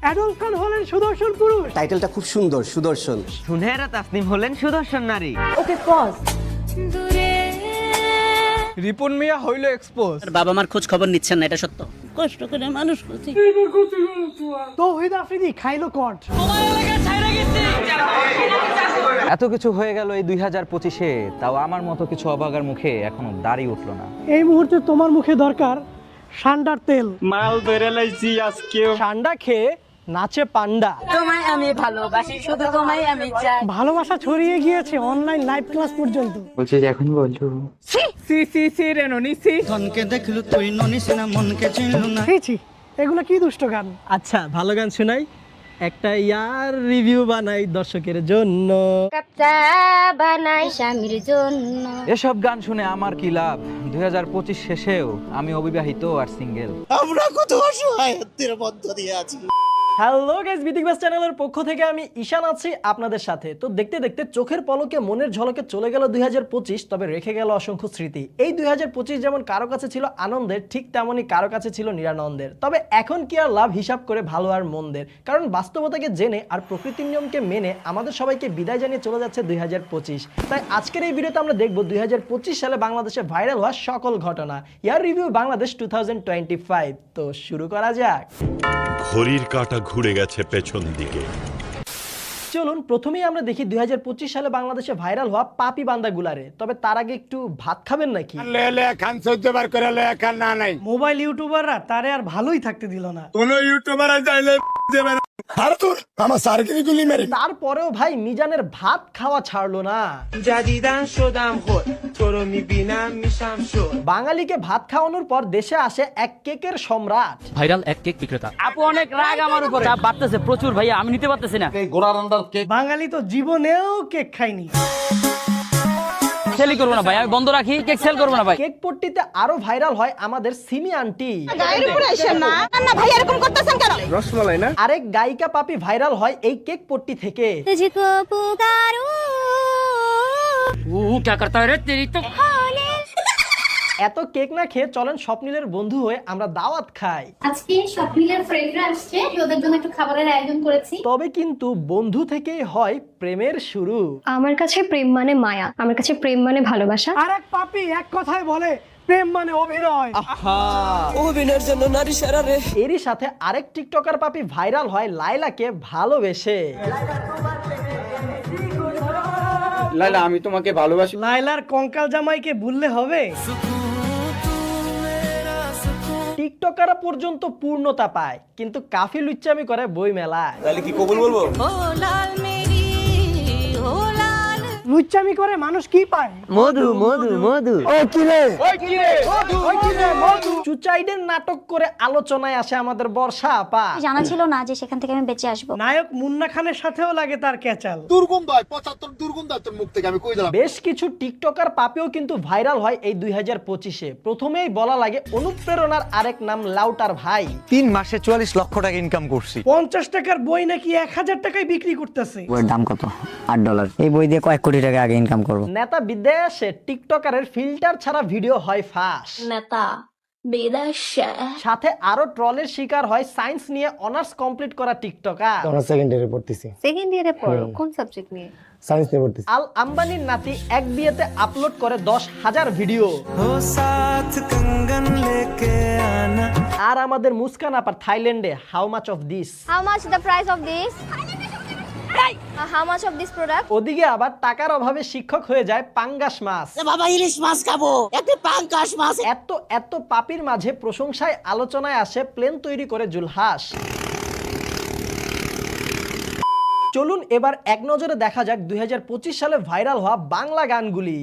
Adolf খান হলেন সুদর্শন পুরুষ। টাইটেলটা খুব সুন্দর, সুদর্শন। সুনহেরা তাসনিম হলেন সুদর্শন নারী। ওকে পজ। রিপন মিয়া হইল এক্সপোজ। বাবা মার খোঁজ খবর নিচ্ছেন না, এটা সত্য। কষ্ট করে মানুষ করছি। তৌহিদ আফ্রিদি খাইলো কট। এত কিছু হয়ে গেল এই 2025-এ, তাও আমার মতো কিছু অভাগার মুখে এখনো দাড়ি উঠলো না। এই মুহূর্তে তোমার মুখে দরকার সান্ডার তেল। মাল ধরে লাইছি আজকে। সান্ডা খেয়ে নাচে পান্ডা। তোমায় আমি ভালোবাসি, শুধু তোমায় আমি চাই। ভালোবাসা ছড়িয়ে গিয়েছে অনলাইন লাইভ ক্লাস পর্যন্ত। বলছি যে এখন বলছো সি রেননি সি। ধনকে দেখলু তুই ননিস না, মনকে চিনলু না। ছি, এগুলো কি দুষ্ট গান। আচ্ছা ভালো গান শোনাই, একটা ইয়ার রিভিউ বানাই দর্শকের জন্য। কাপচা বানাই স্বামীর জন্য। এসব গান শুনে আমার কি লাভ? 2025 শেষেও আমি অবিবাহিত আর সিঙ্গেল। আমরা কত অসহায়ত্বের মধ্য দিয়ে আছি। হ্যালো গাইস, বিদিক বাস চ্যানেলের পক্ষ থেকে আমি ঈশান আছি আপনাদের সাথে। তো দেখতে দেখতে চোখের পলকে মনের ঝলকে চলে গেল 2025, তবে রেখে গেল অসংখ্য স্মৃতি। এই 2025 যেমন কারো কাছে ছিল আনন্দের, ঠিক তেমনই কারো কাছে ছিল নিরানন্দের। তবে এখন কি আর লাভ হিসাব করে ভালো আর মন্দের, কারণ বাস্তবতাকে জেনে আর প্রকৃতির নিয়মকে মেনে আমাদের সবাইকে বিদায় জানিয়ে চলে যাচ্ছে 2025। তাই আজকের এই ভিডিওতে আমরা দেখব 2025 সালে বাংলাদেশে ভাইরাল হওয়া সকল ঘটনা। ইয়ার রিভিউ বাংলাদেশ 2025। তো শুরু করা যাক। ঘড়ির কাঁটা ঘুরে গেছে পেছন দিকে। চলুন প্রথমেই আমরা দেখি 2025 সালে বাংলাদেশে ভাইরাল হওয়া পাপি বান্দাগুলারে। তবে তার আগে একটু ভাত খাবেন নাকি? মোবাইল ইউটিউবাররা তারে আর ভালোই থাকতে দিল না। তারপরেও ভাই মিজানের ভাত খাওয়া ছাড়লো না। বাঙালিকে ভাত খাওয়ানোর পর দেশে আসে এক কেকের সম্রাট। ভাইরাল এক কেক বিক্রেতা। আপু অনেক রাগ আমার উপর, চাপ বাড়তেছে প্রচুর ভাইয়া, আমি নিতে পারতেছি না। বাঙালি তো জীবনেও কেক খায়নি। সেলই করবো না ভাই, আমি বন্ধ রাখি, কেক সেল করবো না ভাই। কেক পট্টিতে আরো ভাইরাল হয় আমাদের সিমি আন্টি। রসমালাই না? আরেক গায়িকা পাপি ভাইরাল হয় এই কেক পট্টি থেকে। क्या करता है रे तेरी तो। এত কেক না খেয়ে চলেন স্বপ্নিলের বন্ধু হয়ে আমরা দাওয়াত খাই। আজকে স্বপ্নিলের ফ্রেন্ডরা আসছে, ওদের জন্য একটু খাবারের আয়োজন করেছি। তবে কিন্তু বন্ধু থেকেই হয় প্রেমের শুরু। আমার কাছে প্রেম মানে মায়া, আমার কাছে প্রেম মানে ভালোবাসা। আর এক পাপি এক কথায় বলে প্রেম মানে অভিনয়। অভিনয়ের জন্য নারী সেরা রে। এরই সাথে আরেক টিকটকার পাপি ভাইরাল হয় লাইলাকে ভালোবেসে। লাইলা আমি তোমাকে ভালোবাসি। লাইলার কঙ্কাল জামাইকে ভুললে হবে? টিকটকাররা পর্যন্ত পূর্ণতা পায়, কিন্তু কাফি লুচ্চামি করে বই মেলায়। তাহলে কি কবুল বলবো? লুচ্চামি করে মানুষ কি পায়? মধু মধু মধু। চুচাইডের নাটক করে আলোচনায় আসে আমাদের বর্ষা আপা। জানা ছিল না যে সেখান থেকে আমি বেঁচে আসবো। নায়ক মুন্না খানের সাথেও লাগে তার ক্যাচাল। দুর্গন্ধ হয়, 75 দুর্গন্ধ হয় তোর মুখ থেকে, আমি কই দিলাম। বেশ কিছু টিকটকার পাপেও কিন্তু ভাইরাল হয় এই 2025-এ। প্রথমেই বলা লাগে অনুপ্রেরণার আরেক নাম লাউটার ভাই। 3 মাসে 44 লক্ষ টাকা ইনকাম করছি। 50 টাকার বই নাকি 1000 টাকায় বিক্রি করতেছে। বইয়ের দাম কত? $8। এই বই দিয়ে কয়েক কোটি টাকা আগে ইনকাম করবো। নেতা বিদেশে টিকটকারের ফিল্টার ছাড়া ভিডিও হয় ফাঁস। নেতা বিদেশে। সাথে আরো ট্রলের শিকার হয় সায়েন্স নিয়ে অনার্স কমপ্লিট করা টিকটকার। সেকেন্ড ইয়ারে পড়তেছি। সেকেন্ড ইয়ারে পড়ো, কোন সাবজেক্ট নিয়ে? সায়েন্স নিয়ে পড়তেছি। আল আম্বানির নাতি এক বিয়েতে আপলোড করে 10,000 ভিডিও। আর আমাদের মুস্কান আপার থাইল্যান্ডে how much of this. How much the price of this? How much of this product? ওদিকে আবার টাকার অভাবে শিক্ষক হয়ে যায় পাঙ্গাস মাছ। বাবা ইলিশ মাছ খাবো, একটা পাঙ্গাস মাছ। এত এত পাপির মাঝে প্রশংসায় আলোচনায় আসে প্লেন তৈরি করে জুলহাস। চলুন এবার এক নজরে দেখা যাক 2025 সালে ভাইরাল হওয়া বাংলা গানগুলি।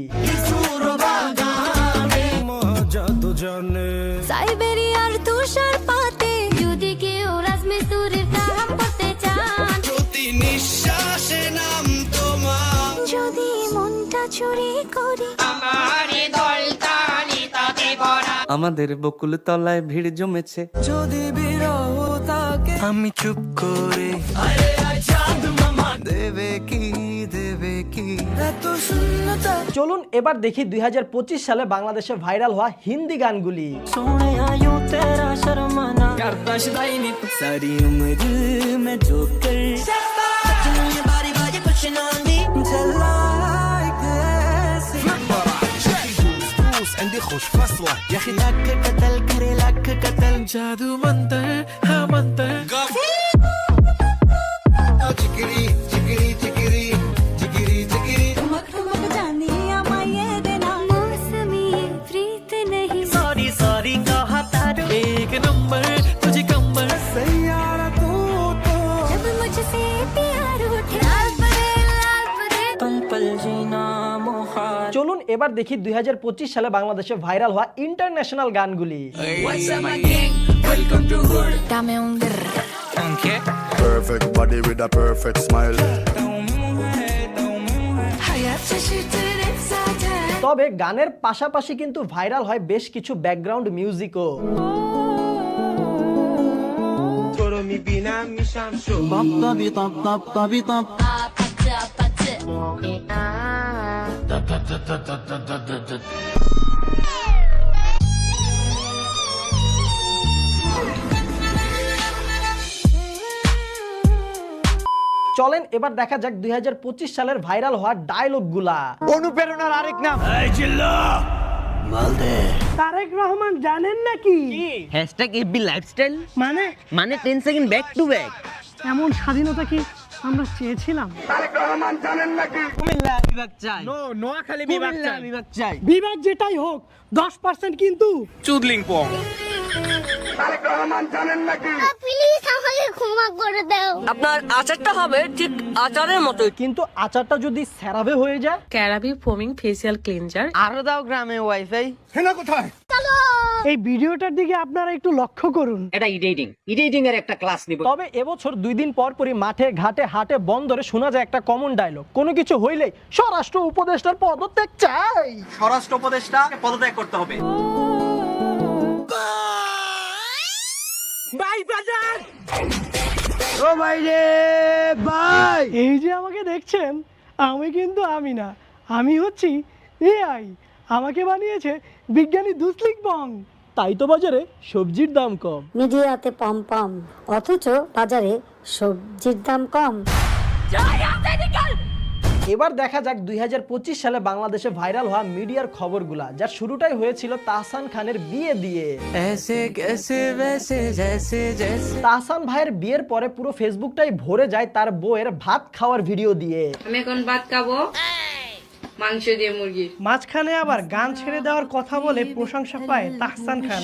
সাইবেরিয়ার তুষার পাতে যদি কেউ রাজমিস্ত্রির কাম করতে চান, যদি নিঃশ্বাসে নাম তোমার, যদি মনটা চুরি করি আমারই দলতানি তাতে ভরা। আমাদের বকুল তলায় ভিড় জমেছে, যদি বিরহ থাকে আমি চুপ করে। চলুন এবার দেখি 2025 সালে বাংলাদেশে ভাইরাল হওয়া হিন্দি গানগুলি। সারি উমর عندي خوش فصلة يا أخي لك قتل كري لك قتل جادو منطر ها منطر চিকিরি চিকিরি চিকিরি চিকিরি চিকিরি सॉरी सॉरी कहा तारू एक नंबर तुझे कंबर सैयारा तू तो तुम पल जीना मोहार চলুন এবার দেখি 2025 সালে বাংলাদেশে ভাইরাল হওয়া ইন্টারন্যাশনাল গানগুলি। perfect body with a perfect smile তবে গানের পাশাপাশি কিন্তু ভাইরাল হয় বেশ কিছু ব্যাকগ্রাউন্ড মিউজিকও। চলেন এবার দেখা যাক 2025 সালের ভাইরাল হওয়া ডায়লগ গুলা। অনুপ্রেরণার আরেক নাম তারেক রহমান জানেন নাকি #FB লাইফস্টাইল মানে মানে 10 সেকেন্ড ব্যাক টু ব্যাক। এমন স্বাধীনতা কি আমরা চেয়েছিলাম? কুমিল্লা বিভাগ চাই, নোয়াখালী বিভাগ কুমিল্লা বিভাগ চাই। বিভাগ যেটাই হোক 10% কিন্তু চুদলিং পং প্লিজ আমাকে ক্ষমা করে দাও। আপনার আচারটা হবে ঠিক আচারের মতো, কিন্তু আচারটা যদি সেরাবে হয়ে যায়। ক্যারাবি ফোমিং ফেসিয়াল ক্লিনজার। আরো দাও গ্রামে ওয়াইফাই। এই ভিডিওটার দিকে আপনারা একটু লক্ষ্য করুন। এটা এডিটিং এর একটা ক্লাস নিব। তবে এবছর 2 দিন পর পরই মাঠে ঘাটে হাটে বন্দরে শোনা যায় একটা কমন ডায়লগ, কোনো কিছু হইলেই স্বরাষ্ট্র উপদেষ্টার পদত্যাগ চাই। স্বরাষ্ট্র উপদেষ্টা পদত্যাগ করতে হবে। এই যে আমাকে দেখছেন, আমি কিন্তু আমি না, আমি হচ্ছি এআই। আমাকে বানিয়েছে বিজ্ঞানী দুসলিক বং। তাই তো বাজারে সবজির দাম কম। মিডিয়াতে পম পম অথচ বাজারে সবজির দাম কম। এবার দেখা যাক 2025 সালে বাংলাদেশে ভাইরাল হওয়া মিডিয়ার খবরগুলা, যার শুরুটাই হয়েছিল তাহসান খানের বিয়ে দিয়ে। ऐसे कैसे वैसे जैसे जैसे তাহসান ভাইয়ের বিয়ের পরে পুরো ফেসবুকটাই ভরে যায় তার বউয়ের ভাত খাওয়ার ভিডিও দিয়ে। আমি এখন ভাত খাবো মাংস দিয়ে মুরগি। মাঝখানে আবার গান ছেড়ে দেওয়ার কথা বলে প্রশংসা পায় তাহসান খান।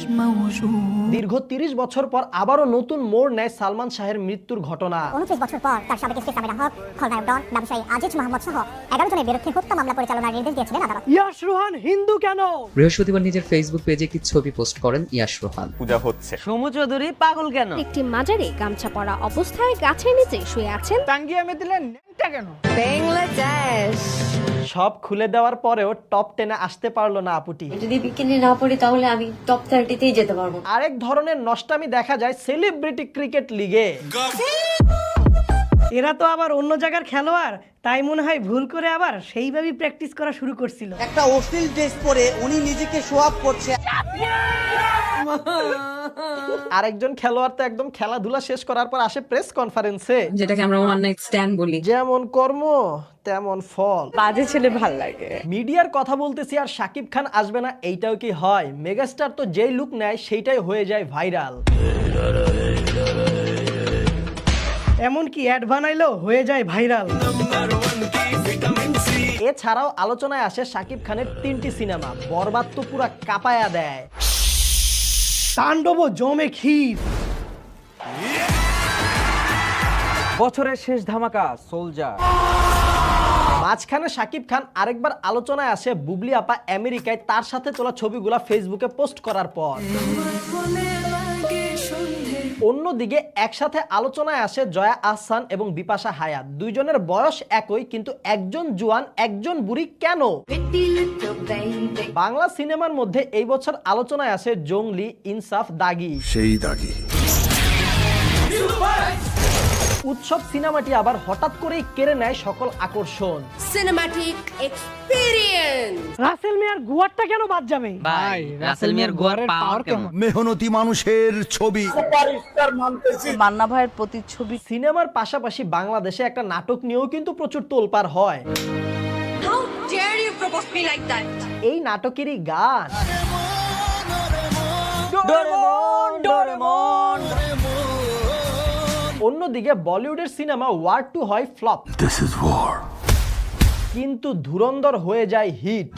দীর্ঘ 30 বছর পর আবারও নতুন মোড় নেয় সালমান শাহের মৃত্যুর ঘটনা। 29 বছর পর তার সাবেক স্ত্রী সামিরা হক, খলনায়ক ডন ব্যবসায়ী আজিজ মাহমুদ সহ 11 জনের বিরুদ্ধে হত্যা মামলা পরিচালনার নির্দেশ দিয়েছিলেন আদালত। ইয়াশ রোহান হিন্দু কেন? বৃহস্পতিবার নিজের ফেসবুক পেজে একটি ছবি পোস্ট করেন ইয়াশ রোহান। পূজা হচ্ছে। সমু চৌধুরী পাগল কেন? একটি মাজারে গামছা পরা অবস্থায় গাছের নিচে শুয়ে আছেন। টাঙ্গিয়া মেদিলেন নেংটা কেন? বাংলাদেশ সব খুলে দেওয়ার পরেও টপ 10-এ আসতে পারলো না আপুটি। যদি বিকিনি না পড়ি তাহলে আমি টপ 30তেই যেতে পারবো। আরেক ধরনের নষ্টামি দেখা যায় সেলিব্রিটি ক্রিকেট লিগে। এরা তো আবার অন্য জায়গার খেলোয়াড়, তাই মনে হয় ভুল করে আবার সেইভাবেই প্র্যাকটিস করা শুরু করছিল। একটা অশ্লীল ড্রেস পরে উনি নিজেকে শো আপ করছে। আরেকজন খেলোয়াড় তো একদম খেলাধুলা শেষ করার পর আসে প্রেস কনফারেন্সে, যেটাকে আমরা ওয়ান নাইট স্ট্যান্ড বলি। যেমন কর্ম তেমন ফল। বাজে ছেলে ভাল লাগে। মিডিয়ার কথা বলতেছি আর শাকিব খান আসবে না, এইটাও কি হয়? মেগাস্টার তো যেই লুক নেয় সেইটাই হয়ে যায় ভাইরাল। এমনকি অ্যাড বানাইলেও হয়ে যায় ভাইরাল। এছাড়াও আলোচনায় আসে শাকিব খানের 3টি সিনেমা। বরবাদ তো পুরা কাঁপায়া দেয়, তাণ্ডব জমে ক্ষীর। বছরের শেষ ধামাকা সোলজার। মাঝখানে শাকিব খান আরেকবার আলোচনায় আসে বুবলি আপা আমেরিকায় তার সাথে তোলা ছবিগুলা ফেসবুকে পোস্ট করার পর। অন্যদিকে একসাথে আলোচনায় আসে জয়া আহসান এবং বিপাশা হায়াত। দুইজনের বয়স একই, কিন্তু একজন জুয়ান একজন বুড়ি কেন? বাংলা সিনেমার মধ্যে এই বছর আলোচনায় আসে জংলি, ইনসাফ, দাগি। সেই দাগি উৎসব সিনেমাটি আবার হঠাৎ করেই কেড়ে নেয় সকল আকর্ষণ। Cinematic experience. রাসেল মিয়ার গুয়ারটা কেন বাদ যাবে? ভাই রাসেল মিয়ার গোয়ারের পাওয়ার কেমন? মেহনতি মানুষের ছবি মান্না ভাইয়ের প্রতিচ্ছবি। সিনেমার পাশাপাশি বাংলাদেশে একটা নাটক নিয়েও কিন্তু প্রচুর তোলপাড় হয়। How dare you propose supposed to be like that. এই নাটকেরই গান। অন্যদিকে বলিউডের সিনেমা ওয়ার 2 হয় ফ্লপ, কিন্তু ধুরন্ধর হয়ে যায় হিট।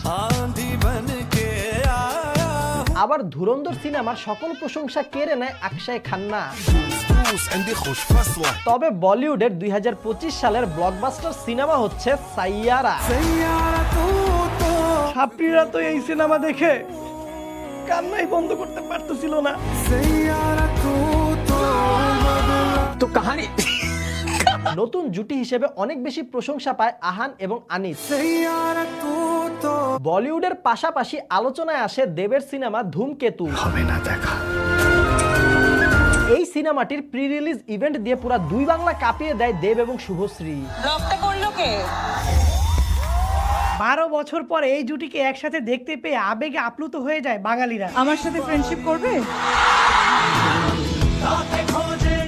আবার ধুরন্ধর সিনেমার সকল প্রশংসা কেড়ে নেয় অক্ষয় খান্না। তবে বলিউডের 2025 সালের ব্লকবাস্টার সিনেমা হচ্ছে সাইয়ারা। ছাত্রীরা তো এই সিনেমা দেখে কান্নাই বন্ধ করতে পারতেছিল না। তো কাহিনী নতুন জুটি হিসেবে অনেক বেশি প্রশংসা পায় আহান এবং আনিস। বলিউডের পাশাপাশি আলোচনায় আসে দেবের সিনেমা ধূমকেতু। এই সিনেমাটির প্রি রিলিজ ইভেন্ট দিয়ে পুরো 2 বাংলা কাঁপিয়ে দেয় দেব এবং শুভশ্রী। 12 বছর পরে এই জুটিকে একসাথে দেখতে পেয়ে আবেগে আপ্লুত হয়ে যায় বাঙালিরা। আমার সাথে ফ্রেন্ডশিপ করবে?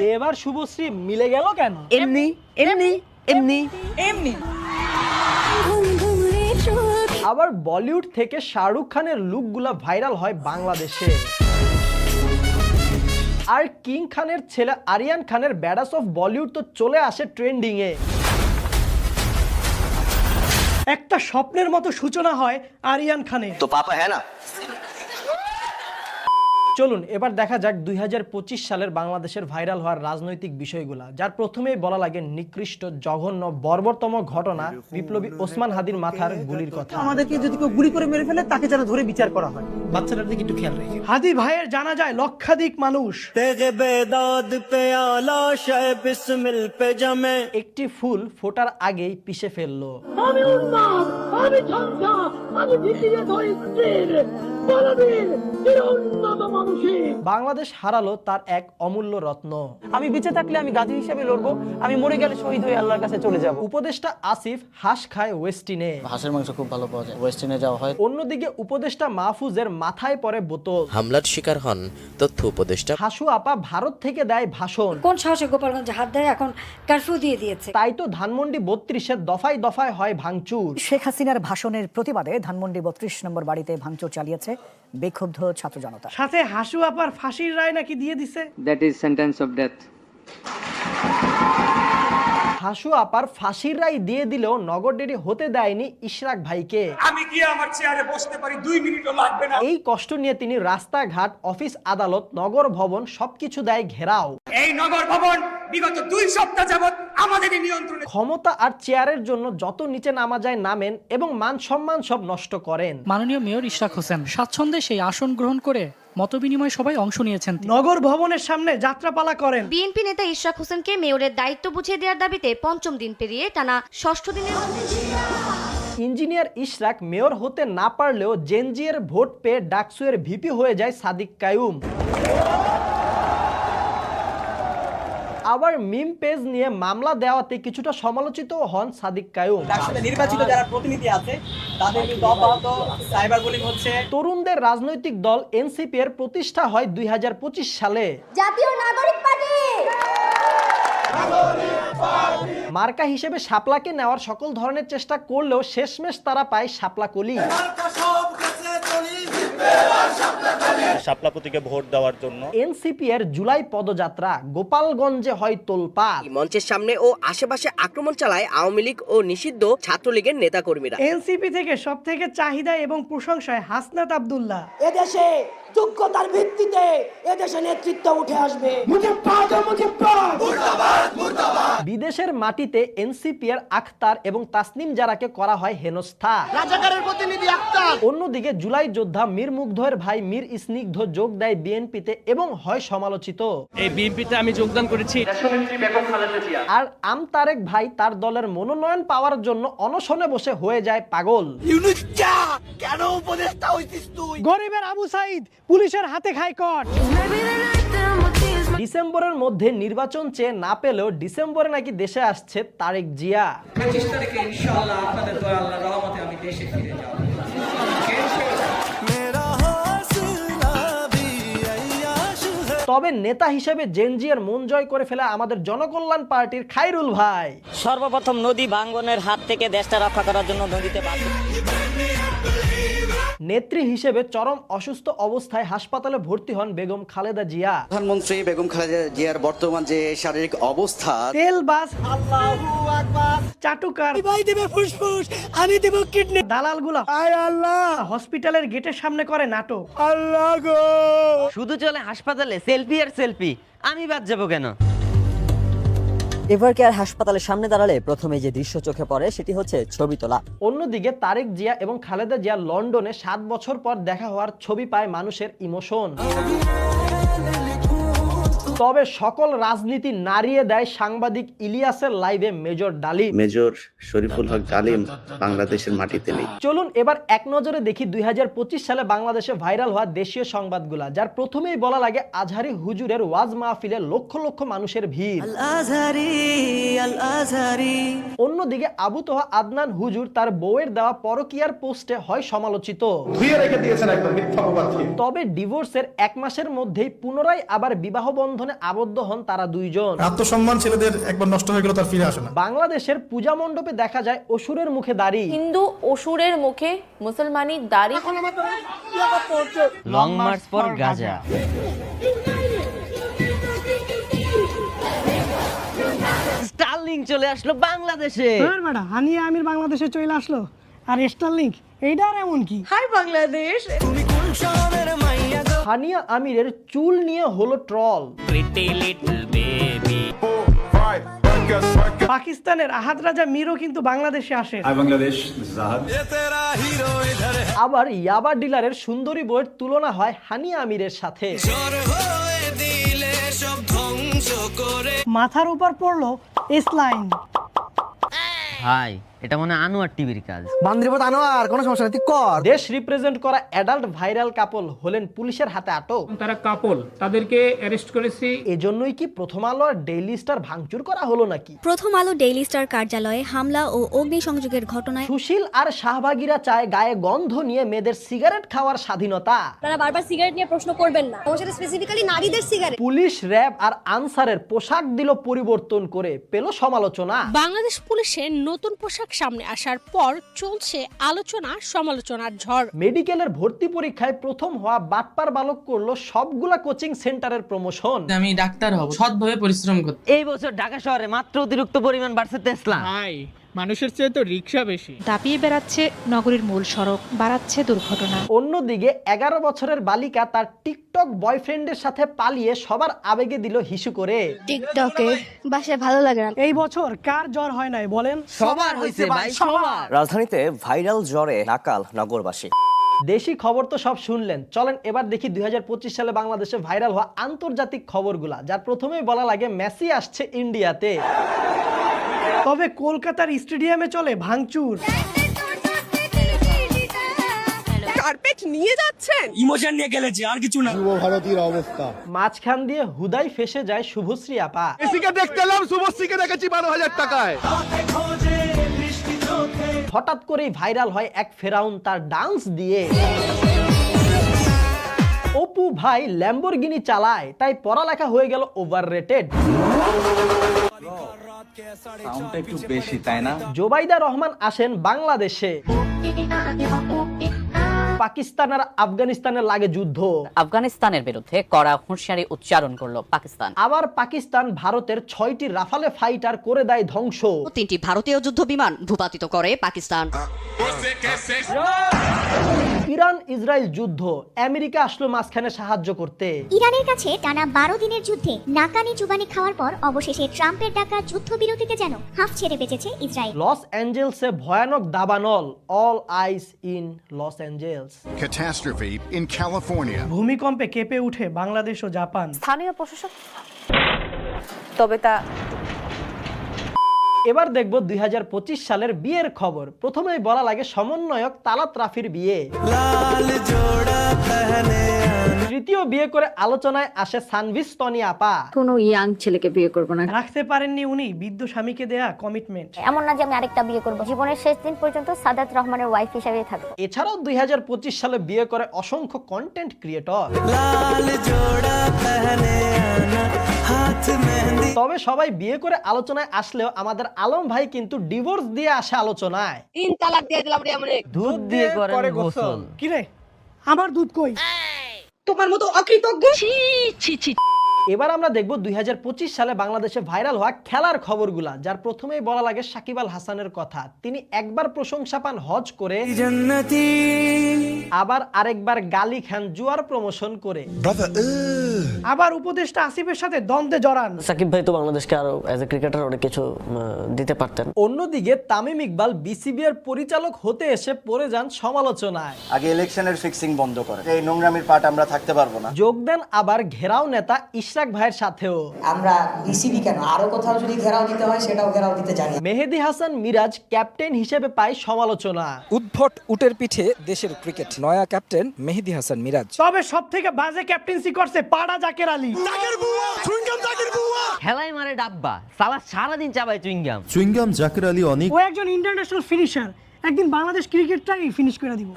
দেব আর শুভশ্রী মিলে গেল কেন? এমনি এমনি এমনি এমনি। আবার বলিউড থেকে শাহরুখ খানের লুকগুলা ভাইরাল হয় বাংলাদেশে। আর কিং খানের ছেলে আরিয়ান খানের ব্যাডাস অফ বলিউড তো চলে আসে ট্রেন্ডিং এ। একটা স্বপ্নের মতো সূচনা হয় আরিয়ান খানের। তো পাপা হ্যাঁ না। চলুন এবার দেখা যাক 2025 সালের বাংলাদেশের ভাইরাল হওয়ার রাজনৈতিক বিষয়গুলা, যার প্রথমেই বলা লাগে নিকৃষ্ট, জঘন্য, বর্বরতম ঘটনা বিপ্লবী ওসমান হাদির মাথার গুলির কথা। আমাদেরকে যদি কেউ গুলি করে মেরে ফেলে তাকে যেন ধরে বিচার করা হয়। বাচ্চাটার দিকে একটু খেয়াল রাখি। হাদি ভাইয়ের জানা যায় লক্ষাধিক মানুষ। একটি ফুল ফোটার আগেই পিষে ফেললো। বাংলাদেশ হারালো তার এক অমূল্য রত্ন। আমি বেঁচে থাকলে আমি গাজী হিসেবে লড়বো, আমি মরে গেলে শহীদ হয়ে আল্লাহর কাছে চলে যাব। উপদেষ্টা আসিফ হাঁস খায় ওয়েস্টিনে। হাঁসের মাংস খুব ভালো পাওয়া যায়, ওয়েস্টিনে যাওয়া হয়। অন্যদিকে উপদেষ্টা মাহফুজের মাথায় পড়ে বোতল। হামলার শিকার হন তথ্য উপদেষ্টা। হাসু আপা ভারত থেকে দেয় ভাষণ। কোন সাহসে গোপালগঞ্জে হাত দেয়? এখন কারফিউ দিয়ে দিয়েছে। তাই তো ধানমন্ডি 32-এর দফায় দফায় হয় ভাঙচুর। শেখ হাসিনার ভাষণের প্রতিবাদে ধানমন্ডি 32 নম্বর বাড়িতে ভাঙচুর চালিয়েছে বিক্ষুব্ধ ছাত্র জনতা। সাথে হাসু আপার ফাঁসির রায় নাকি দিয়ে দিছে। That is sentence of death. Hasu আপার ফাঁসির রায় দিয়ে দিলেও নগরডেরি হতে দেয়নি ইশরাক ভাইকে। আমি গিয়ে আমার চেয়ারে বসতে পারি, 2 মিনিটও লাগবে না। এই কষ্ট নিয়ে তিনি রাস্তাঘাট, অফিস, আদালত, নগর ভবন সবকিছু দেয় ঘেরাও। এই নগর ভবন বিগত 2 সপ্তাহ যাবত আমাদেরই নিয়ন্ত্রণে। ক্ষমতা আর চেয়ারের জন্য যত নিচে নামা যায় নামেন এবং মান সম্মান সব নষ্ট করেন। মাননীয় মেয়র ইশরাক হোসেন স্বাচ্ছন্দ্যে সেই আসন গ্রহণ করে মতবিনিময় সবাই অংশ নিয়েছেন। নগর ভবনের সামনে যাত্রাপালা করেন। বিএনপি নেতা ইশরাক হোসেনকে মেয়রের দায়িত্ব বুঝিয়ে দেওয়ার দাবিতে 5ম দিন পেরিয়ে টানা 6ষ্ঠ দিনের ইঞ্জিনিয়ার ইশরাক মেয়র হতে না পারলেও জেনজিএর ভোট পেয়ে ডাকসুয়ের ভিপি হয়ে যায় সাদিক কায়ুম। আবার মিম পেজ নিয়ে মামলা দেওয়াতে কিছুটা সমালোচিত হন সাদিক কায়ুম। নির্বাচিত যারা প্রতিনিধি আছে তাদের বিরুদ্ধে অব্যাহত সাইবার বুলিং হচ্ছে। তরুণদের রাজনৈতিক দল এনসিপি এর প্রতিষ্ঠা হয় 2025 সালে। জাতীয় নাগরিক পার্টি মার্কা হিসেবে শাপলাকে নেওয়ার সকল ধরনের চেষ্টা করলেও শেষমেশ তারা পায় শাপলা কলি। শাপলা প্রতীকে ভোট দেওয়ার জন্য এনসিপি এর জুলাই পদযাত্রা গোপালগঞ্জে হয় তোলপাড়। মঞ্চের সামনে ও আশেপাশে আক্রমণ চালায় আওয়ামী লীগ ও নিষিদ্ধ ছাত্রলীগের নেতাকর্মীরা। এনসিপি থেকে সবথেকে চাহিদা এবং প্রশংসায় হাসনাত আব্দুল্লাহ। এদেশে যোগ্যতার ভিত্তিতে এদেশে নেতৃত্ব উঠে আসবে। বিদেশের মাটিতে এনসিপি এর আখতার এবং তাসনিম জারাকে করা হয় হেনস্থা। অন্যদিকে জুলাই যোদ্ধা মীর মুগ্ধের ভাই মীর স্নিগ্ধ যোগ দেয় বিএনপিতে এবং হয় সমালোচিত। এই বিএনপিতে আমি যোগদান করেছি। আর আমতারেক ভাই তার দলের মনোনয়ন পাওয়ার জন্য অনশনে বসে হয়ে যায় পাগল। কেন উপদেষ্টা হইছিস তুই? গরিবের আবু সাইদ পুলিশের হাতে খায় কট। ডিসেম্বরের মধ্যে নির্বাচন চেয়ে না পেলেও ডিসেম্বরে নাকি দেশে আসছে তারেক জিয়া। 25 তারিখে ইনশাআল্লাহ আপনাদের দয়া আল্লাহর রহমতে আমি দেশে ফিরে যাব। তবে নেতা হিসেবে জেনজিয়ার মন জয় করে ফেলা আমাদের জনকল্যাণ পার্টির খায়রুল ভাই সর্বপ্রথম নদী ভাঙ্গনের হাত থেকে দেশটা রক্ষা করার জন্য নদীতে নেত্রী হিসেবে চরম অসুস্থ অবস্থায় হাসপাতালে ভর্তি হন বেগম খালেদা জিয়া। প্রধানমন্ত্রী বেগম খালেদা জিয়ার বর্তমান যে শারীরিক অবস্থা, তেল বাস, আল্লাহু আকবার, চাটুকার, ভাই দেবে ফুসফুস, আমি দেব কিডনি, দালালগুলা আয় আল্লাহ হসপিটালের গেটের সামনে করে নাটক। আল্লাহ গো, শুধু চলে হাসপাতালে সেলফি আর সেলফি, আমি বাদ যাবো কেন? এভার কেয়ার হাসপাতালের সামনে দাঁড়ালে প্রথমে যে দৃশ্য চোখে পড়ে সেটি হচ্ছে ছবি তোলা। অন্যদিকে তারেক জিয়া এবং খালেদা জিয়া লন্ডনে 7 বছর পর দেখা হওয়ার ছবি পায় মানুষের ইমোশন। তবে সকল রাজনীতি নাড়িয়ে দেয় সাংবাদিক ইলিয়াসের লাইভে মেজর ডালিম। মেজর শরীফুল হক ডালিম বাংলাদেশের মাটিতে নেই। চলুন এবার এক নজরে দেখি 2025 সালে বাংলাদেশে ভাইরাল হওয়া দেশীয় সংবাদগুলা, যার প্রথমেই বলা লাগে আজহারি হুজুরের ওয়াজ মাহফিলে লক্ষ লক্ষ মানুষের ভিড়। অন্যদিকে আবু তোহা আদনান হুজুর তার বউয়ের দেওয়া পরকীয়ার পোস্টে হয় সমালোচিত। তবে ডিভোর্সের 1 মাসের মধ্যেই পুনরায় আবার বিবাহ বন্ধনে আবদ্ধ হন তারা দুইজন। আত্মসম্মান ছেলেদের একবার নষ্ট হয়ে গেল, তার ফিরে আসে না। বাংলাদেশের পূজা মণ্ডপে দেখা যায় অসুরের মুখে দাড়ি, হিন্দু অসুরের মুখে মুসলমানি দাড়ি। Long March for Gaza. Starling চলে আসলো বাংলাদেশে। ম্যাডাম হানিয়া আমির বাংলাদেশে চলে আসলো, আর স্টারলিংক এইটা আর এমন কি? হাই বাংলাদেশ। হানিয়া আমিরের চুল নিয়ে হলো ট্রল। পাকিস্তানের আহাদ রাজা মিরও কিন্তু বাংলাদেশে আসে। আবার ইয়াবা ডিলারের সুন্দরী বউয়ের তুলনা হয় হানিয়া আমিরের সাথে। মাথার উপর পড়লো এসলাইন। হাই, এটা মনে হয় আনোয়ার টিভির কাজ। বান্দ্রিপত আনোয়ার, কোনো সমস্যা নেই, তুই কর। দেশ রিপ্রেজেন্ট করা অ্যাডাল্ট ভাইরাল কাপল হলেন পুলিশের হাতে আটক। তারা কাপল, তাদেরকে অ্যারেস্ট করেছি। এজন্যই কি প্রথম আলো আর ডেইলি স্টার ভাঙচুর করা হলো নাকি? প্রথম আলো ডেইলি স্টার কার্যালয়ে হামলা ও অগ্নিসংযোগের ঘটনায় সুশীল আর শাহবাগীরা চায় গায়ে গন্ধ নিয়ে মেয়েদের সিগারেট খাওয়ার স্বাধীনতা। আপনারা বারবার সিগারেট নিয়ে প্রশ্ন করবেন না, সেটা স্পেসিফিক্যালি নারীদের সিগারেট। পুলিশ, র্যাব আর আনসারের পোশাক দিল পরিবর্তন করে, পেল সমালোচনা। বাংলাদেশ পুলিশের নতুন পোশাক সামনে আসার পর চলছে আলোচনা সমালোচনার ঝড়। মেডিকেলের ভর্তি পরীক্ষায় প্রথম হওয়া বাটপার বালক করলো সবগুলা কোচিং সেন্টারের প্রমোশন। আমি ডাক্তার হব, সৎভাবে পরিশ্রম করতে। এই বছর ঢাকা শহরে মাত্র অতিরিক্ত পরিমাণ বাড়ছে টেসলা। মানুষের চেয়ে তো রিক্সা বেশি। দাপিয়ে বেড়াচ্ছে নগরীর মূল সড়ক, বাড়াচ্ছে দুর্ঘটনা। অন্যদিকে 11 বছরের বালিকা তার টিকটক বয়ফ্রেন্ডের সাথে পালিয়ে সবার আবেগে দিল হিসু করে। টিকটকে বাসায় ভালো লাগে না। এই বছর কার জ্বর হয় নাই বলেন? সবার হইছে ভাই, সবার। রাজধানীতে ভাইরাল জ্বরে নাকাল নগরবাসী। দেশি খবর তো সব শুনলেন, চলেন এবার দেখি 2025 সালে বাংলাদেশে ভাইরাল হওয়া আন্তর্জাতিক খবরগুলা, যার প্রথমেই বলা লাগে মেসি আসছে ইন্ডিয়াতে। তবে কলকাতার স্টেডিয়ামে চলে ভাঙচুর। কার্পেট নিয়ে যাচ্ছেন, ইমোশন নিয়ে গেলেছে, আর কিছু না। ভারতীয় অবস্থা, মাঝখান দিয়ে হুদাই ফেসে যায় শুভশ্রী আপা। এসিকে দেখতে এলাম, শুভশ্রীকে দেখেছি 12,000 টাকায়। হঠাৎ করেই ভাইরাল হয় এক ফেরাউন তার ডান্স দিয়ে। অপু ভাই ল্যাম্বরগিনি চালায়, তাই পড়ালেখা হয়ে গেল ওভাররেটেড। একটু বেশি, তাই না? জোবাইদা রহমান আসেন বাংলাদেশে। পাকিস্তান আর আফগানিস্তানের লাগে যুদ্ধ। আফগানিস্তানের বিরুদ্ধে কড়া হুঁশিয়ারি উচ্চারণ করলো পাকিস্তান। আবার পাকিস্তান ভারতের 6টি রাফালে ফাইটার করে দেয় ধ্বংস। 3টি ভারতীয় যুদ্ধ বিমান ভূপাতিত করে পাকিস্তান। ইরান ইসরায়েল যুদ্ধ, আমেরিকা আসলো মাঝখানে সাহায্য করতে। ইরানের কাছে টানা 12 দিনের যুদ্ধে নাকানি চুবানি খাওয়ার পর অবশেষে ট্রাম্পের ডাকা যুদ্ধবিরতিতে যেন হাফ ছেড়ে বেঁচেছে ইসরায়েল। লস অ্যাঞ্জেলসে ভয়ানক দাবানল, all eyes in Los Angeles. Catastrophe in California. ভূমিকম্পে কেঁপে উঠে বাংলাদেশ ও জাপান। স্থানীয় প্রশাসক, তবে তা এবার দেখব 2025 সালের বিয়ের খবর। প্রথমেই বলা লাগে সমন্বয়ক তালাত রাফির বিয়ে। তৃতীয় বিয়ে করে আলোচনায় আসে সানভিস তনি আপা। কোনো ইয়াং ছেলেকে বিয়ে করব না। রাখতে পারেননি উনি বৃদ্ধ স্বামীকে দেয়া কমিটমেন্ট। এমন না যে আমি আরেকটা বিয়ে করব, জীবনের শেষ দিন পর্যন্ত সাদাত রহমানের ওয়াইফ হিসেবে থাকবো। এছাড়াও 2025 সালে বিয়ে করে অসংখ্য কন্টেন্ট ক্রিয়েটর। তবে সবাই বিয়ে করে আলোচনায় আসলেও আমাদের আলম ভাই কিন্তু ডিভোর্স দিয়ে আসে আলোচনায়। 3 তালাক দিয়ে দিলাম রে আমরে। দুধ দিয়ে করে গোসল। কি রে আমার দুধ কই? তোমার মতো অকৃতজ্ঞ। ছি ছি ছি। এবার আমরা দেখব 2025 সালে বাংলাদেশে ভাইরাল হওয়া খেলার খবরগুলা, যার প্রথমেই বলা লাগে সাকিব আল হাসানের কথা। তিনি একবার প্রশংসা পান হজ করে, আবার আরেকবার গালি খান জুয়ার প্রমোশন করে, আবার উপদেষ্টা আসিফের সাথে দ্বন্দ্বে জড়ান। সাকিব ভাই তো বাংলাদেশকে আরো অ্যাজ এ ক্রিকেটার অনেক কিছু দিতে পারতেন। অন্যদিকে তামিম ইকবাল বিসিবি এর পরিচালক হতে এসে পড়ে যান সমালোচনায়। আগে ইলেকশনের ফিক্সিং বন্ধ করে, এই নোংরামির পার্ট আমরা থাকতে পারবো না। যোগ দেন আবার ঘেরাও নেতা ইশরাক ভাইয়ের সাথেও। আমরা বিসিবি কেন আরো কোথাও যদি ঘেরাও দিতে হয় সেটাও ঘেরাও দিতে জানি। মেহেদী হাসান মিরাজ ক্যাপ্টেন হিসেবে পায় সমালোচনা। উদ্ভট উটের পিঠে দেশের ক্রিকেট, নয়া ক্যাপ্টেন মেহেদী হাসান মিরাজ। তবে সব থেকে বাজে ক্যাপ্টেন্সি করছে পাড়া জাকের আলী। খেলায় মারে ডাব্বা, সালা সারাদিন চাবায় চুইংগাম। চুইংগাম জাকির আলী অনেক। ও একজন ইন্টারন্যাশনাল ফিনিশার, একদিন বাংলাদেশ ক্রিকেটটাই ফিনিশ করে দিব।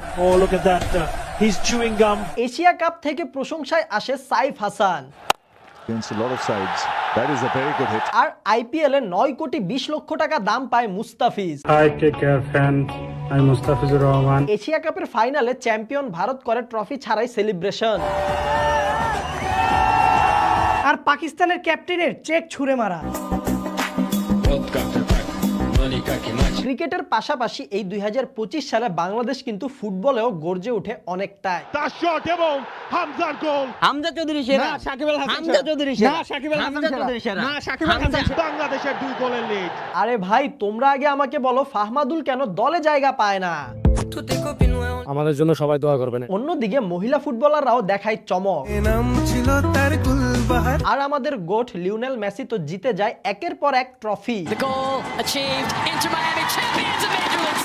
এশিয়া কাপ থেকে প্রশংসায় আসে সাইফ হাসান। আর আইপিএল এ 9 কোটি 20 লক্ষ টাকা দাম পায় মুস্তাফিজ। এশিয়া কাপের ফাইনালে চ্যাম্পিয়ন ভারত করে ট্রফি ছাড়াই সেলিব্রেশন। আর পাকিস্তানের ক্যাপ্টেনের চেক ছুঁড়ে মারা। ক্রিকেটের পাশাপাশি এই 2025 সালে বাংলাদেশ কিন্তু ফুটবলেও গর্জে ওঠে অনেকটাই। হামজা চৌধুরী সেরা, সাকিব আল হাসান হামজা চৌধুরী সেরা, সাকিব আল হাসান সেরা, না সাকিব আল হাসান। বাংলাদেশের 2 গোলের লিড। আরে ভাই তোমরা আগে আমাকে বলো ফাহমাদুল কেন দলে জায়গা পায় না? আমাদের জন্য সবাই দোয়া করবেন। অন্যদিকে মহিলা ফুটবলাররাও দেখায় চমক। আর আমাদের গোট লিওনেল মেসি তো জিতে যায় একের পর এক ট্রফি।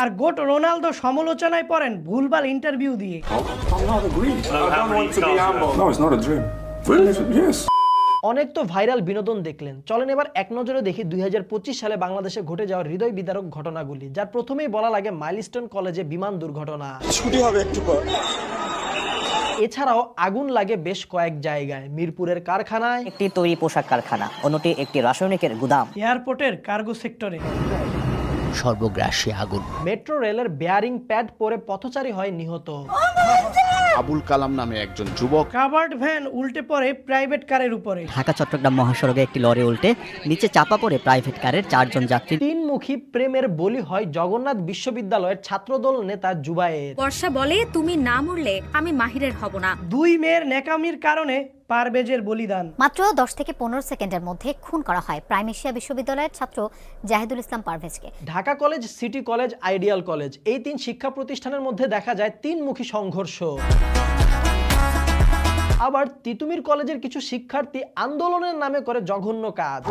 আর গোট রোনালদো সমালোচনায় পড়েন ভুলভাল ইন্টারভিউ দিয়ে। অনেক তো ভাইরাল বিনোদন দেখলেন, চলেন এবার এক নজরে দেখি 2025 সালে বাংলাদেশে ঘটে যাওয়া হৃদয় বিদারক ঘটনাগুলি, যার প্রথমেই বলা লাগে মাইলস্টোন কলেজে বিমান দুর্ঘটনা। ছুটি হবে একটু পর। এছাড়াও আগুন লাগে বেশ কয়েক জায়গায়, মিরপুরের কারখানায়, একটি তৈরি পোশাক কারখানা, অন্যটি একটি রাসায়নিকের গুদাম, এয়ারপোর্টের কার্গো সেক্টরে সর্বগ্রাসী আগুন, মেট্রো রেলের বেয়ারিং প্যাড পরে পথচারী হয় নিহত, আবুল কালাম নামে একজন যুবক কাভার্ড ভ্যান উল্টে পড়ে প্রাইভেট কারের উপরে, ঢাকা চট্টগ্রাম মহাসড়কে একটি লরি উল্টে নিচে চাপা পড়ে প্রাইভেট কারের 4 জন যাত্রী, তিনমুখী প্রেমের বলি হয় জগন্নাথ বিশ্ববিদ্যালয়ের ছাত্রদল নেতা জুবায়ের, বর্ষা বলে তুমি না মরলে আমি মাহিরের হব না, 2 মেয়ের নেকামির কারণে পারভেজের বলিদান। মাত্র 10 থেকে 15 সেকেন্ডের মধ্যে খুন করা হয় প্রাইম এশিয়া বিশ্ববিদ্যালয়ের ছাত্র জাহিদুল ইসলাম পারভেজকে। Dhaka college, city college, ideal college, এই 3 শিক্ষা প্রতিষ্ঠানের মধ্যে দেখা যায় তিনমুখী সংঘর্ষ। আবার তিতুমির কলেজের কিছু শিক্ষার্থী আন্দোলনের নামে করে জঘন্য কাজ।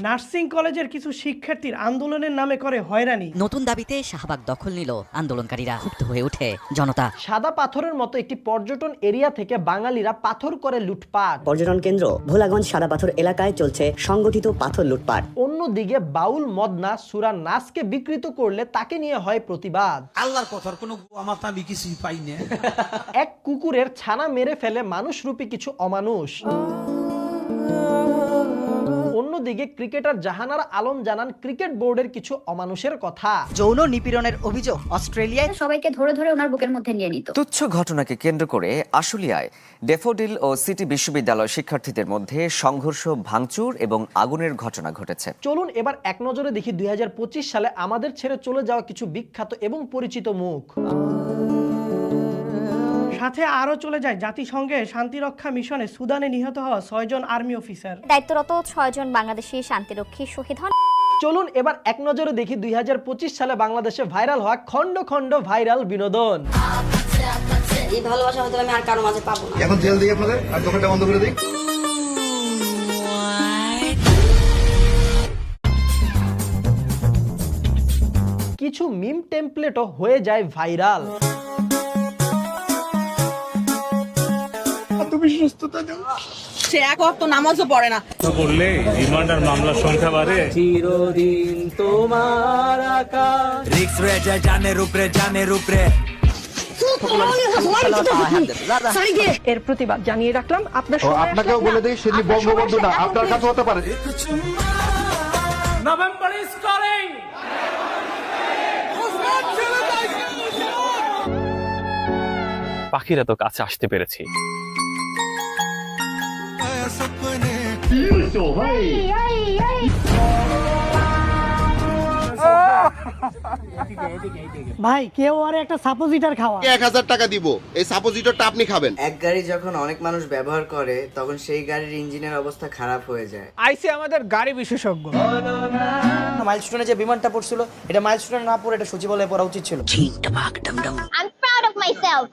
নার্সিং কলেজের কিছু শিক্ষার্থীর আন্দোলনের নামে করে হয়রানি। নতুন দাবিতে শাহবাগ দখল নিল আন্দোলনকারীরা, ক্ষুব্ধ হয়ে ওঠে জনতা। সাদা পাথরের মতো একটি পর্যটন এরিয়া থেকে বাঙালিরা পাথর করে লুটপাট। পর্যটন কেন্দ্র ভোলাগঞ্জ সাদা পাথর এলাকায় চলছে সংগঠিত পাথর লুটপাট। অন্যদিকে বাউল মদনা সূরা নাসকে বিকৃত করলে তাকে নিয়ে হয় প্রতিবাদ। আল্লাহর কথার কোনো আমার আমি কিছুই পাই না। এক কুকুরের ছানা মেরে ফেলে মানুষরূপী কিছু অমানুষ। অন্যদিকে ক্রিকেটার জাহানারা আলম জানান ক্রিকেট বোর্ডের কিছু অমানুষের কথা। যৌন নিপীড়নের অভিযোগ অস্ট্রেলিয়ায়, সবাইকে ধরে ধরে ওনার বুকের মধ্যে নিয়ে নিত। তুচ্ছ ঘটনাকে কেন্দ্র করে আশুলিয়ায় ডেফোডিল ও সিটি বিশ্ববিদ্যালয় শিক্ষার্থীদের মধ্যে সংঘর্ষ, ভাঙচুর এবং আগুনের ঘটনা ঘটেছে। চলুন এবার এক নজরে দেখি 2025 সালে আমাদের ছেড়ে চলে যাওয়া কিছু বিখ্যাত এবং পরিচিত মুখ। সাথে আরো চলে যায় জাতিসংঘের শান্তিরক্ষা মিশনে সুদানে নিহত হওয়া 6 জন আর্মি অফিসার। দায়িত্বরত 6 জন বাংলাদেশি শান্তিরক্ষী শহীদ হন। চলুন এবার এক নজরে দেখি 2025 সালে বাংলাদেশে ভাইরাল হওয়া খন্ড খন্ড ভাইরাল বিনোদন। এই ভালোবাসা হয়তো আমি আর কারো মাঝে পাবো না। এখন জেল দিই আপনাদের, আর দোকানটা বন্ধ করে দিই। কিছু মিম টেমপ্লেটও হয়ে যায় ভাইরাল। সে এক ওয়াক্ত নামাজও পড়ে না। বললে রিমান্ডার মামলার সংখ্যা বাড়ে। চিরদিন তোমার আকাশ রিক্স রে যায় জানের উপরে, জানের উপরে। এর প্রতিবাদ জানিয়ে রাখলাম আপনার আপনাকেও বলে দিই সেটি বঙ্গবন্ধু না, আপনার কাছে হতে পারে। November is calling. পাখিরা তো কাছে আসতে পেরেছি। ভাই কেউ আর একটা সাপোজিটার খাওয়া 1000 টাকা দিব, এই সাপোজিটরটা আপনি খাবেন। এক গাড়ি যখন অনেক মানুষ ব্যবহার করে তখন সেই গাড়ির ইঞ্জিনের অবস্থা খারাপ হয়ে যায়। আইসি আমাদের গাড়ি বিশেষজ্ঞ। মাইলস্টোনে যে বিমানটা পড়ছিল এটা মাইলস্টোনে না পড়ে এটা সচিবালয়ে পড়া উচিত ছিল। I'm proud of myself.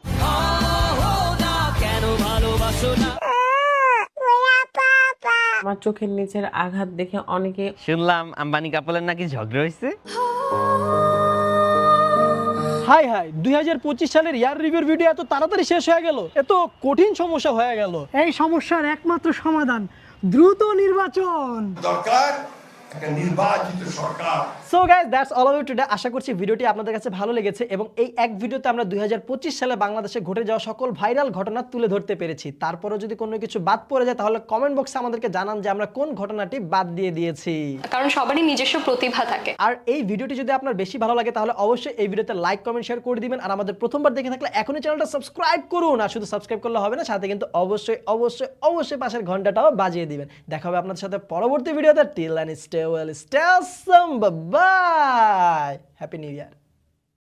কেন ভালোবাসো না? আমার চোখের নিচের আঘাত দেখে অনেকে শুনলাম আম্বানি কাপলের নাকি ঝগড়া হয়েছে। হাই হাই 2025 সালের ইয়ার রিভিউর ভিডিও এত তাড়াতাড়ি শেষ হয়ে গেল, এত কঠিন সমস্যা হয়ে গেল। এই সমস্যার একমাত্র সমাধান দ্রুত নির্বাচন দরকার একটা নির্বাচিত সরকার। So guys that's all about today. আশা করছি ভিডিওটি আপনাদের কাছে ভালো লেগেছে এবং এই এক ভিডিওতে আমরা 2025 সালে বাংলাদেশে ঘটে যাওয়া সকল ভাইরাল ঘটনা তুলে ধরতে পেরেছি। তারপরেও যদি কোনো কিছু বাদ পড়ে যায় তাহলে কমেন্ট বক্সে আমাদেরকে জানান যে আমরা কোন ঘটনাটি বাদ দিয়ে দিয়েছি, কারণ সবারই নিজস্ব প্রতিভা থাকে। আর এই ভিডিওটি যদি আপনার বেশি ভালো লাগে তাহলে অবশ্যই এই ভিডিওতে লাইক কমেন্ট শেয়ার করে দিবেন। আর আমাদের প্রথমবার দেখে থাকলে এখনই চ্যানেলটা সাবস্ক্রাইব করুন। আর শুধু সাবস্ক্রাইব করলে হবে না, সাথে কিন্তু অবশ্যই অবশ্যই অবশ্যই পাশের ঘন্টাটাও বাজিয়ে দিবেন। দেখা হবে আপনাদের সাথে পরবর্তী ভিডিওতে। Till then stay well, stay awesome, bye bye, happy new ইয়ার।